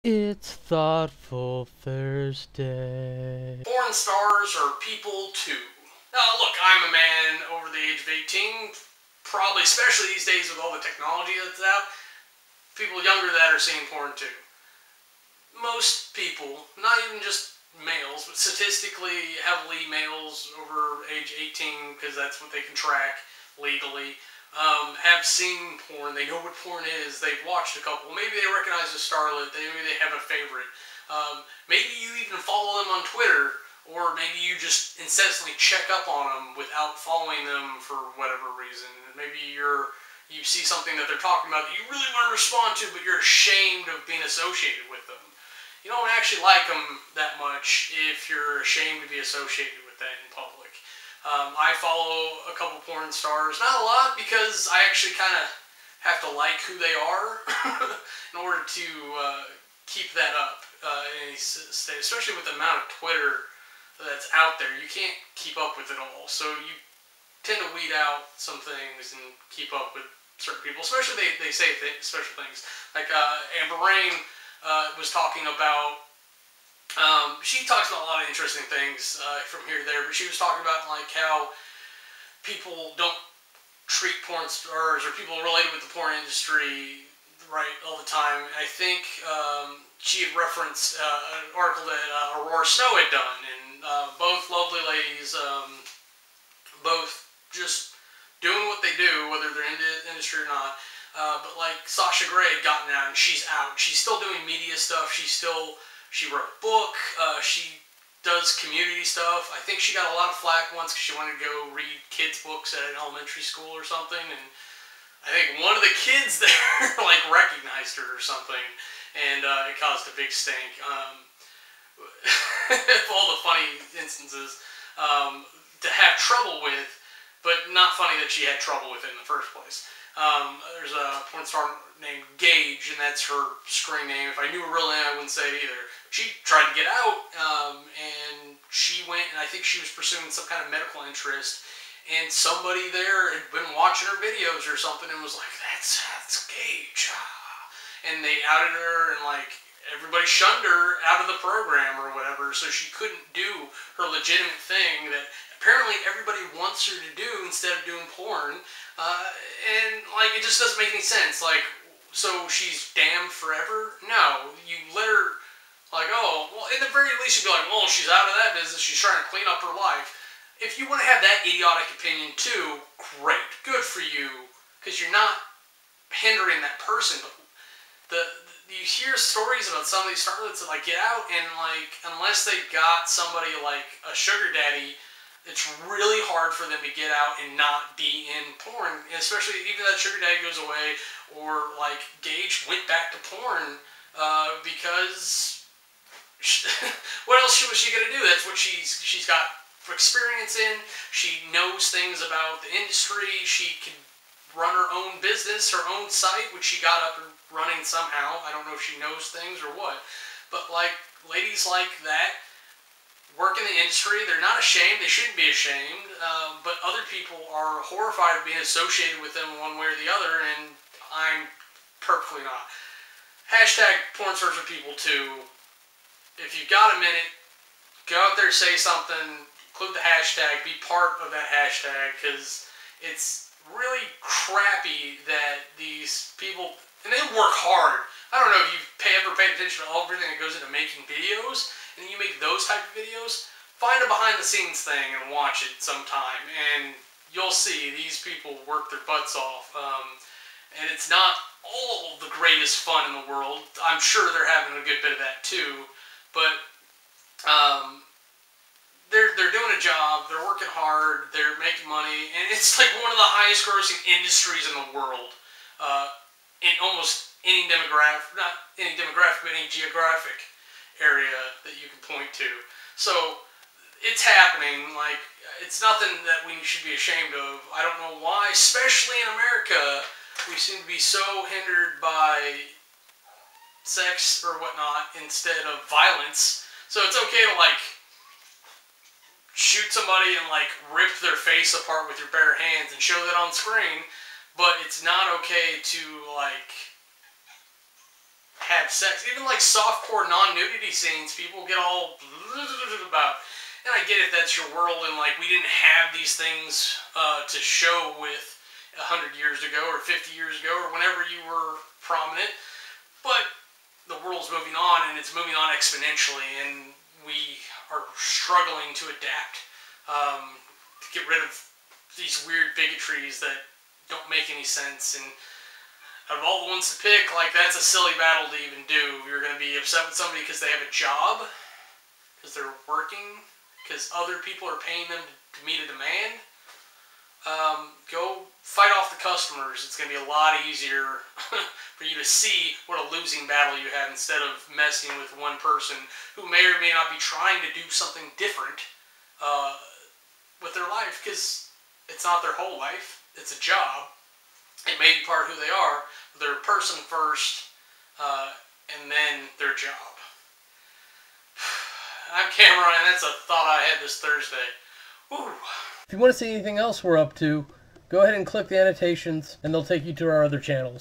It's Thoughtful Thursday. Pornstars are people too. Now look, I'm a man over the age of 18, probably especially these days with all the technology that's out, people younger than that are seeing porn too. Most people, not even just males, but statistically heavily males over age 18, because that's what they can track legally, have seen porn. They know what porn is. They've watched a couple. Maybe they recognize a starlet. Maybe they have a favorite. Maybe you even follow them on Twitter, or maybe you just incessantly check up on them without following them for whatever reason. Maybe you see something that they're talking about that you really want to respond to, but you're ashamed of being associated with them. You don't actually like them that much if you're ashamed to be associated with that in public. I follow a couple porn stars, not a lot, because I actually kind of have to like who they are in order to keep that up in any state, especially with the amount of Twitter that's out there. You can't keep up with it all, so you tend to weed out some things and keep up with certain people, especially they say special things. Like Amber Rain was talking about, she talks about a lot of interesting things from here to there, but she was talking about like how people don't treat porn stars or people related with the porn industry right all the time. I think she had referenced an article that Aurora Snow had done, and both lovely ladies, both just doing what they do, whether they're in the industry or not. But like Sasha Grey had gotten out, and she's out. She's still doing media stuff. She wrote a book. She does community stuff. I think she got a lot of flack once because she wanted to go read kids' books at an elementary school or something, and I think one of the kids there like recognized her or something, and it caused a big stink. All the funny instances to have trouble with, but not funny that she had trouble with it in the first place. There's a porn star named Gage, and that's her screen name. If I knew her real name, I wouldn't say it either. She tried to get out, and she went, and I think she was pursuing some kind of medical interest, and somebody there had been watching her videos or something and was like, that's Gage. And they outed her, and like everybody shunned her out of the program or whatever, so she couldn't do her legitimate thing that apparently everybody wants her to do instead of doing porn. And like it just doesn't make any sense. Like, so she's damned forever? No, you let her, like, oh, well, in the very least you'd be like, well, she's out of that business, she's trying to clean up her life. If you want to have that idiotic opinion too, great, good for you, because you're not hindering that person. But you hear stories about some of these starlets that like get out, and like unless they got somebody like a sugar daddy, it's really hard for them to get out and not be in porn, especially even that sugar daddy goes away, or like Gage went back to porn because what else was she gonna do? That's what she's got experience in. She knows things about the industry. She can run her own business, her own site, which she got up and running somehow. I don't know if she knows things or what, but like ladies like that work in the industry. They're not ashamed. They shouldn't be ashamed. But other people are horrified of being associated with them one way or the other, and I'm perfectly not. Hashtag porn stars are people too. If you've got a minute, go out there, say something, include the hashtag, be part of that hashtag, because it's really crappy that these people, and they work hard. I don't know if you've ever paid attention to everything that goes into making videos, and you make those type of videos. Find a behind the scenes thing and watch it sometime, and you'll see these people work their butts off. And it's not all the greatest fun in the world. I'm sure they're having a good bit of that too, but they're doing a job, they're working hard, they're making money, and it's like one of the highest grossing industries in the world, in almost any demographic, not any demographic, but any geographic area that you can point to. So it's happening. Like, it's nothing that we should be ashamed of. I don't know why, especially in America, we seem to be so hindered by sex or whatnot instead of violence. So it's okay to like shoot somebody and like rip their face apart with your bare hands and show that on screen, but it's not okay to like have sex. Even like softcore non-nudity scenes, people get all about. And I get if that's your world, and like we didn't have these things to show with 100 years ago or 50 years ago or whenever you were prominent. But the world's moving on, and it's moving on exponentially, and we are struggling to adapt, to get rid of these weird bigotries that don't make any sense. And out of all the ones to pick, like, that's a silly battle to even do. You're going to be upset with somebody because they have a job, because they're working, because other people are paying them to meet a demand. Go fight off the customers. It's going to be a lot easier for you to see what a losing battle you have, instead of messing with one person who may or may not be trying to do something different with their life, because it's not their whole life. It's a job. It may be part of who they are, but they're a person first, and then their job. I'm Kamurai, and that's a thought I had this Thursday. Woo. If you want to see anything else we're up to, go ahead and click the annotations, and they'll take you to our other channels.